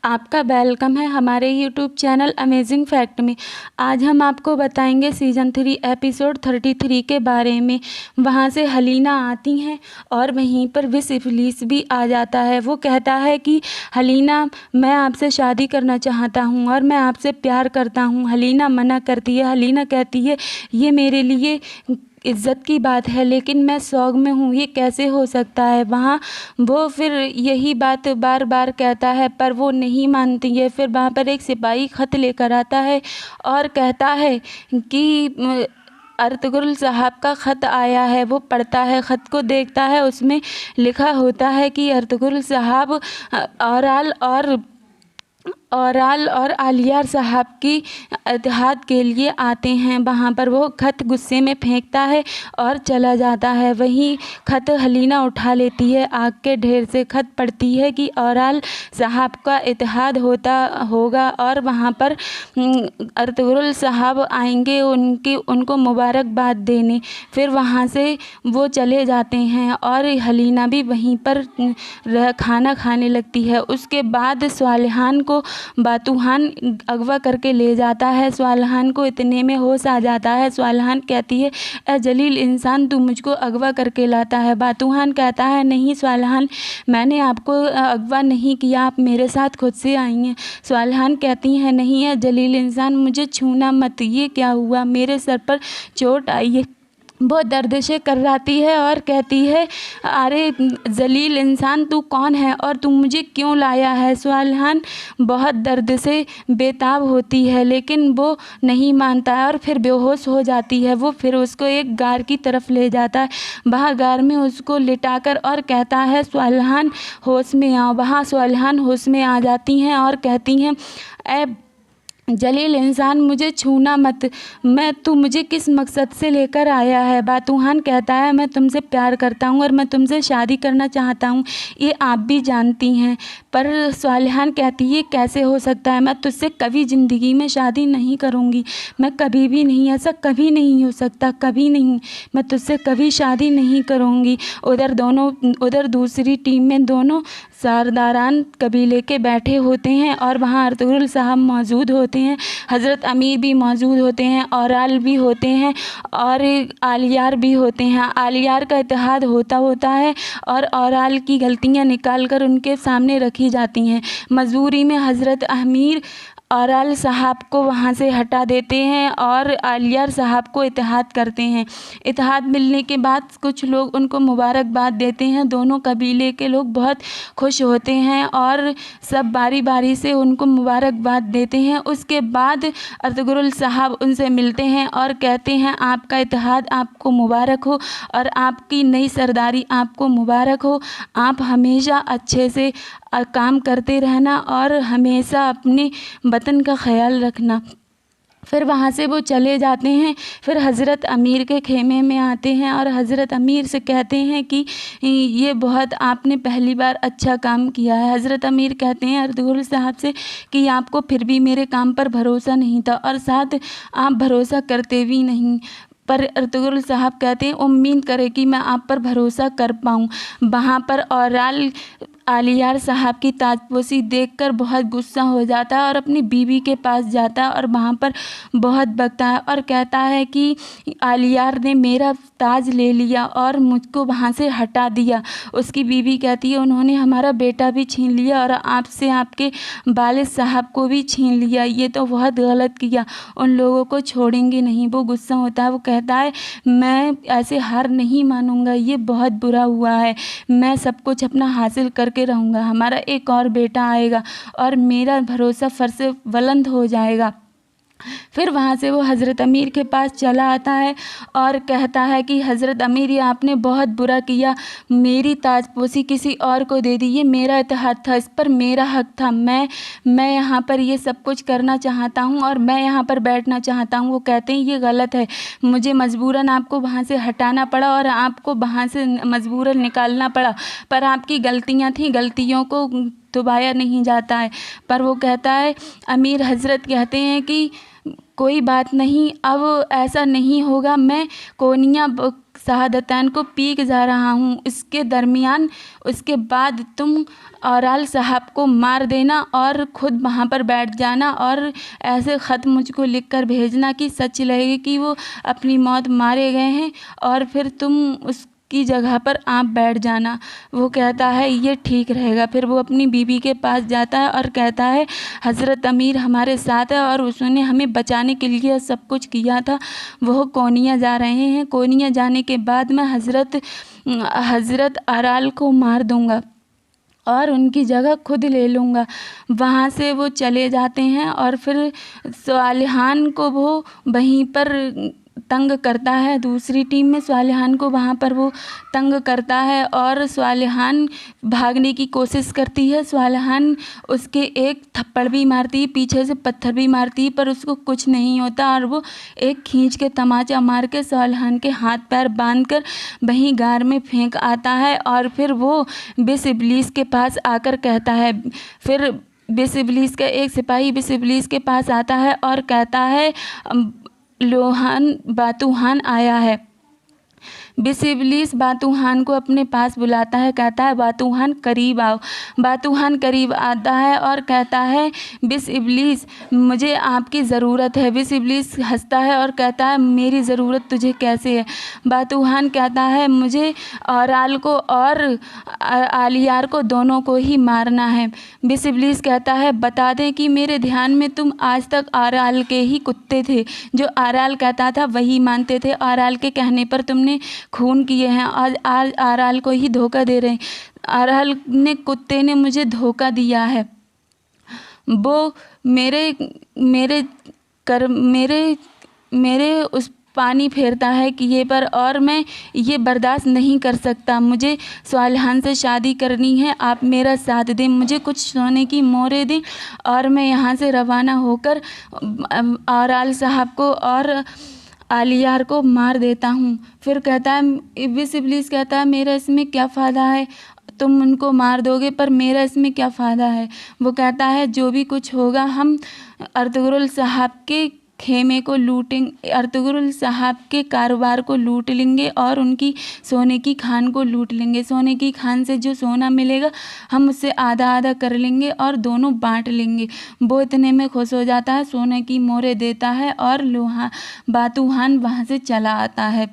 आपका वेलकम है हमारे यूट्यूब चैनल अमेजिंग फैक्ट में। आज हम आपको बताएंगे सीज़न 3 एपिसोड 33 के बारे में। वहाँ से हलीना आती हैं और वहीं पर विश इब्लीस भी आ जाता है। वो कहता है कि हलीना, मैं आपसे शादी करना चाहता हूँ और मैं आपसे प्यार करता हूँ। हलीना मना करती है। हलीना कहती है, ये मेरे लिए इज़्ज़त की बात है, लेकिन मैं शौक़ में हूँ, ये कैसे हो सकता है। वहाँ वो फिर यही बात बार बार कहता है पर वो नहीं मानती है। फिर वहाँ पर एक सिपाही ख़त लेकर आता है और कहता है कि अर्तुगरुल साहब का ख़त आया है। वो पढ़ता है, ख़त को देखता है, उसमें लिखा होता है कि अर्तुगरुल साहब औराल और आलियार साहब की इत्तेहाद के लिए आते हैं। वहाँ पर वो ख़त गुस्से में फेंकता है और चला जाता है। वहीं ख़त हलीना उठा लेती है, आग के ढेर से ख़त पढ़ती है कि औराल साहब का इत्तेहाद होगा और वहाँ पर अर्तुगरुल साहब आएंगे उनको मुबारकबाद देने। फिर वहाँ से वो चले जाते हैं और हलीना भी वहीं पर खाना खाने लगती है। उसके बाद स्वालिहान को बातूहान अगवा करके ले जाता है। स्वालिहान को इतने में होश आ जाता है। स्वालिहान कहती है, ए जलील इंसान, तू मुझको अगवा करके लाता है। बातूहान कहता है, नहीं स्वालिहान, मैंने आपको अगवा नहीं किया, आप मेरे साथ खुद से आई हैं। स्वालिहान कहती हैं, नहीं है जलील इंसान, मुझे छूना मत, ये क्या हुआ, मेरे सर पर चोट आई है। वो दर्द से कर्राती है और कहती है, अरे जलील इंसान, तू कौन है और तू मुझे क्यों लाया है। स्वालिहान बहुत दर्द से बेताब होती है लेकिन वो नहीं मानता है और फिर बेहोश हो जाती है। वो फिर उसको एक गार की तरफ ले जाता है। वहाँ गार में उसको लिटाकर और कहता है, स्वालिहान होश में आओ। वहाँ स्वालिहान होश में आ जाती हैं और कहती हैं, ए जलील इंसान, मुझे छूना मत, तू मुझे किस मकसद से लेकर आया है। बातूहान कहता है, मैं तुमसे प्यार करता हूँ और मैं तुमसे शादी करना चाहता हूँ, ये आप भी जानती हैं। पर स्वालिहान कहती है, कैसे हो सकता है, मैं तुझसे कभी ज़िंदगी में शादी नहीं करूँगी, मैं कभी भी नहीं, ऐसा कभी नहीं हो सकता, कभी नहीं, मैं तुझसे कभी शादी नहीं करूँगी। उधर दूसरी टीम में दोनों सरदारान कबीले के बैठे होते हैं और वहाँ अर्तुगरुल साहब मौजूद होते हैं। हज़रत अमीर भी मौजूद होते हैं, औराल भी होते हैं और आलियार भी होते हैं। आलियार का इत्तेहाद होता है और औराल की गलतियाँ निकाल कर उनके सामने रखी जाती हैं। मजबूरी में हज़रत अमीर औराल साहब को वहाँ से हटा देते हैं और आलियार साहब को इत्तेहाद करते हैं। इत्तेहाद मिलने के बाद कुछ लोग उनको मुबारकबाद देते हैं। दोनों कबीले के लोग बहुत खुश होते हैं और सब बारी बारी से उनको मुबारकबाद देते हैं। उसके बाद अर्तुगरुल साहब उनसे मिलते हैं और कहते हैं, आपका इत्तेहाद आपको मुबारक हो और आपकी नई सरदारी आपको मुबारक हो। आप हमेशा अच्छे से काम करते रहना और हमेशा अपने वतन का ख्याल रखना। फिर वहाँ से वो चले जाते हैं। फिर हज़रत अमीर के खेमे में आते हैं और हज़रत अमीर से कहते हैं कि ये बहुत आपने पहली बार अच्छा काम किया है। हज़रत अमीर कहते हैं अर्तुगरुल साहब से कि आपको फिर भी मेरे काम पर भरोसा नहीं था और साथ आप भरोसा करते भी नहीं। पर अर्तुगरुल साहब कहते हैं, उम्मीद करें कि मैं आप पर भरोसा कर पाऊँ। वहाँ पर औराल आलियार साहब की ताजपोशी देखकर बहुत गुस्सा हो जाता है और अपनी बीवी के पास जाता है और वहाँ पर बहुत बकता है और कहता है कि आलियार ने मेरा ताज ले लिया और मुझको वहाँ से हटा दिया। उसकी बीवी कहती है, उन्होंने हमारा बेटा भी छीन लिया और आपसे आपके वालिद साहब को भी छीन लिया, ये तो बहुत गलत किया, उन लोगों को छोड़ेंगे नहीं। वो गुस्सा होता है। वो कहता है, मैं ऐसे हार नहीं मानूंगा, ये बहुत बुरा हुआ है, मैं सब कुछ अपना हासिल करके रहूँगा, हमारा एक और बेटा आएगा और मेरा भरोसा फिर से बुलंद हो जाएगा। फिर वहाँ से वो हज़रत अमीर के पास चला आता है और कहता है कि हज़रत अमीर, ये आपने बहुत बुरा किया, मेरी ताजपोशी किसी और को दे दी, ये मेरा इत्तेहाद था, इस पर मेरा हक था, मैं यहाँ पर ये सब कुछ करना चाहता हूँ और मैं यहाँ पर बैठना चाहता हूँ। वो कहते हैं, ये गलत है, मुझे मजबूरन आपको वहाँ से हटाना पड़ा और आपको वहाँ से मजबूरन निकालना पड़ा, पर आपकी गलतियाँ थीं, गलतियों को दोबारा नहीं जाता है। पर वो कहता है, अमीर हज़रत कहते हैं कि कोई बात नहीं, अब ऐसा नहीं होगा, मैं कोनिया शहादतैन को पी के जा रहा हूँ, इसके दरमियान उसके बाद तुम औराल साहब को मार देना और ख़ुद वहाँ पर बैठ जाना और ऐसे ख़त मुझको लिख कर भेजना कि सच लगे कि वो अपनी मौत मारे गए हैं और फिर तुम उसकी जगह पर आप बैठ जाना। वो कहता है ये ठीक रहेगा। फिर वो अपनी बीवी के पास जाता है और कहता है हज़रत अमीर हमारे साथ है और उसने हमें बचाने के लिए सब कुछ किया था। वो कोनिया जा रहे हैं, कोनिया जाने के बाद मैं हज़रत आराल को मार दूँगा और उनकी जगह खुद ले लूँगा। वहाँ से वो चले जाते हैं और फिर सालिहान को वो वहीं पर तंग करता है। दूसरी टीम में सालिहान को वहाँ पर वो तंग करता है और सालिहान भागने की कोशिश करती है। सालिहान उसके एक थप्पड़ भी मारती है, पीछे से पत्थर भी मारती है, पर उसको कुछ नहीं होता और वो एक खींच के तमाचा मार के सालिहान के हाथ पैर बांध कर वहीं गार में फेंक आता है। और फिर वो बिस इब्लीस के पास आकर कहता है, फिर बिस इब्लीस का एक सिपाही बिस इब्लीस के पास आता है और कहता है लोहान बातूहान आया है। बिस इब्लीस बातूहान को अपने पास बुलाता है, कहता है बातूहान करीब आओ। बातूहान करीब आता है और कहता है बिस इब्लीस मुझे आपकी ज़रूरत है। बिस इब्लीस हंसता है और कहता है मेरी ज़रूरत तुझे कैसे है। बातूहान कहता है मुझे औराल को और आलियार को दोनों को ही मारना है। बिस इब्लीस कहता है बता दें कि मेरे ध्यान में तुम आज तक आराल के ही कुत्ते थे, जो आराल कहता था वही मानते थे। आराल के कहने पर तुमने खून किए हैं, आज आराल को ही धोखा दे रहे हैं। आराल ने कुत्ते ने मुझे धोखा दिया है। वो मेरे उस पानी फेरता है किए पर और मैं ये बर्दाश्त नहीं कर सकता। मुझे सालिहान से शादी करनी है, आप मेरा साथ दें, मुझे कुछ सोने की मोहरें दें और मैं यहाँ से रवाना होकर आराल साहब को और आलियार को मार देता हूँ। फिर कहता है बिस इब्लीस कहता है मेरा इसमें क्या फ़ायदा है, तुम उनको मार दोगे पर मेरा इसमें क्या फ़ायदा है। वो कहता है जो भी कुछ होगा हम अर्तुगरुल साहब के खेमे को लूटेंगे, अर्तुगरुल साहब के कारोबार को लूट लेंगे और उनकी सोने की खान को लूट लेंगे। सोने की खान से जो सोना मिलेगा हम उससे आधा आधा कर लेंगे और दोनों बांट लेंगे। वो इतने में खुश हो जाता है, सोने की मोहरें देता है और बातूहान वहाँ से चला आता है।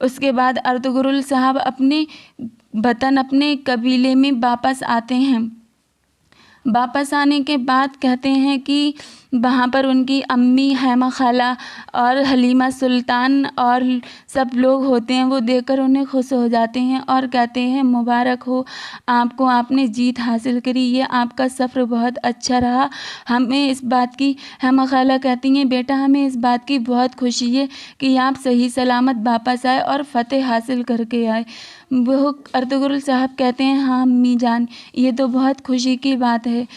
उसके बाद अर्तुगरुल साहब अपने वतन अपने कबीले में वापस आते हैं। वापस आने के बाद कहते हैं कि वहाँ पर उनकी अम्मी हैमा खाला और हलीमा सुल्तान और सब लोग होते हैं। वो देखकर उन्हें खुश हो जाते हैं और कहते हैं मुबारक हो आपको, आपने जीत हासिल करी, ये आपका सफ़र बहुत अच्छा रहा। हमें इस बात की, हैमा खाला कहती हैं बेटा हमें इस बात की बहुत खुशी है कि आप सही सलामत वापस आए और फ़तेह हासिल करके आए। वो अर्तुगरुल साहब कहते हैं हाँ अम्मी जान, ये तो बहुत खुशी की बात है,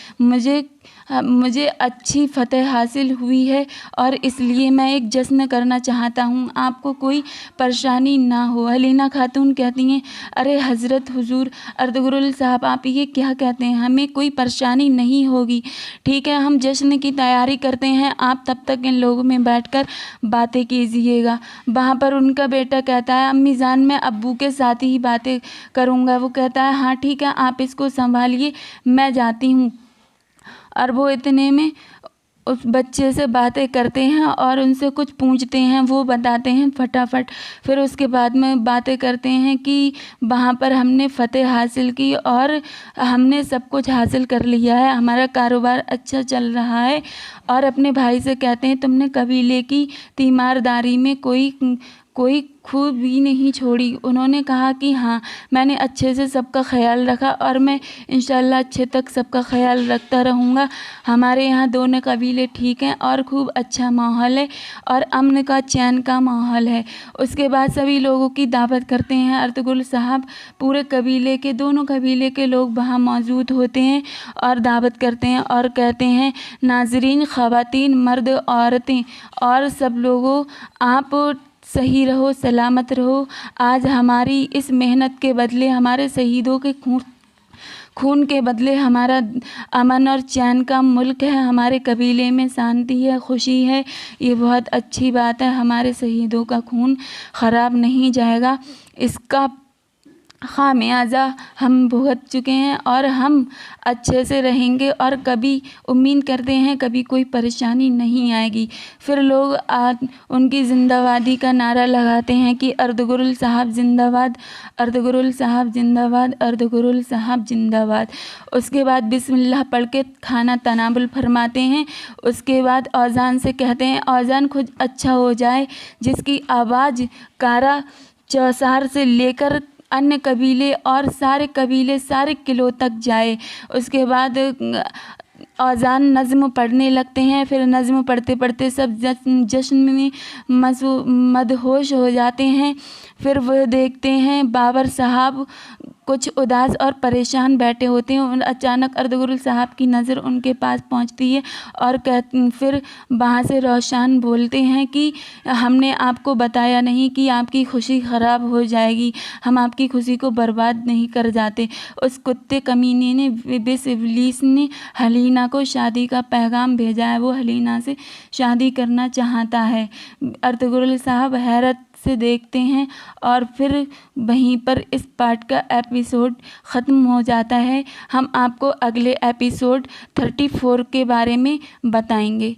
मुझे अच्छी फ़तेह हासिल हुई है और इसलिए मैं एक जश्न करना चाहता हूँ, आपको कोई परेशानी ना हो। हलीना खातून कहती हैं अरे हज़रत हुजूर अर्तुगरुल साहब आप ये क्या कहते हैं, हमें कोई परेशानी नहीं होगी। ठीक है हम जश्न की तैयारी करते हैं, आप तब तक इन लोगों में बैठकर बातें कीजिएगा। वहाँ पर उनका बेटा कहता है अम्मी जान मैं अब्बू के साथ ही बातें करूँगा। वो कहता है हाँ ठीक है आप इसको संभालिए, मैं जाती हूँ। और वो इतने में उस बच्चे से बातें करते हैं और उनसे कुछ पूछते हैं, वो बताते हैं फटाफट। फिर उसके बाद में बातें करते हैं कि वहाँ पर हमने फ़तेह हासिल की और हमने सब कुछ हासिल कर लिया है, हमारा कारोबार अच्छा चल रहा है। और अपने भाई से कहते हैं तुमने कबीले की तीमारदारी में कोई खूब भी नहीं छोड़ी। उन्होंने कहा कि हाँ मैंने अच्छे से सबका ख्याल रखा और मैं इंशाल्लाह अच्छे तक सबका ख्याल रखता रहूँगा। हमारे यहाँ दोनों कबीले ठीक हैं और खूब अच्छा माहौल है और अमन का चैन का माहौल है। उसके बाद सभी लोगों की दावत करते हैं अर्तुगरुल साहब, पूरे कबीले के दोनों कबीले के लोग वहाँ मौजूद होते हैं और दावत करते हैं और कहते हैं नाज़रीन ख़वातीन मर्द औरतें और सब लोगों आप सही रहो सलामत रहो। आज हमारी इस मेहनत के बदले हमारे शहीदों के खून के बदले हमारा अमन और चैन का मुल्क है, हमारे कबीले में शांति है, खुशी है। ये बहुत अच्छी बात है। हमारे शहीदों का खून ख़राब नहीं जाएगा, इसका खामियाजा हम भुगत चुके हैं और हम अच्छे से रहेंगे और कभी उम्मीद करते हैं कभी कोई परेशानी नहीं आएगी। फिर लोग उनकी जिंदाबादी का नारा लगाते हैं कि अर्तुगरुल साहब जिंदाबाद, अर्तुगरुल साहब जिंदाबाद, अर्तुगरुल साहब जिंदाबाद। उसके बाद बिस्मिल्लाह पढ़ के खाना तनावुल फरमाते हैं। उसके बाद औज़ान से कहते हैं औज़ान खुद अच्छा हो जाए, जिसकी आवाज़ कारा चौसार से लेकर अन्य कबीले और सारे कबीले सारे किलों तक जाए। उसके बाद औज़ान नज़्म पढ़ने लगते हैं। फिर नज़्म पढ़ते पढ़ते सब जश्न में मदहोश हो जाते हैं। फिर वह देखते हैं बाबर साहब कुछ उदास और परेशान बैठे होते हैं और अचानक अर्तुगरुल साहब की नज़र उनके पास पहुंचती है और फिर वहाँ से रोशन बोलते हैं कि हमने आपको बताया नहीं कि आपकी खुशी ख़राब हो जाएगी, हम आपकी खुशी को बर्बाद नहीं कर जाते। उस कुत्ते कमीने ने इब्लीस ने हलीना को शादी का पैगाम भेजा है, वो हलीना से शादी करना चाहता है। अर्तुगरुल साहब हैरत से देखते हैं और फिर वहीं पर इस पार्ट का एपिसोड ख़त्म हो जाता है। हम आपको अगले एपिसोड 34 के बारे में बताएंगे।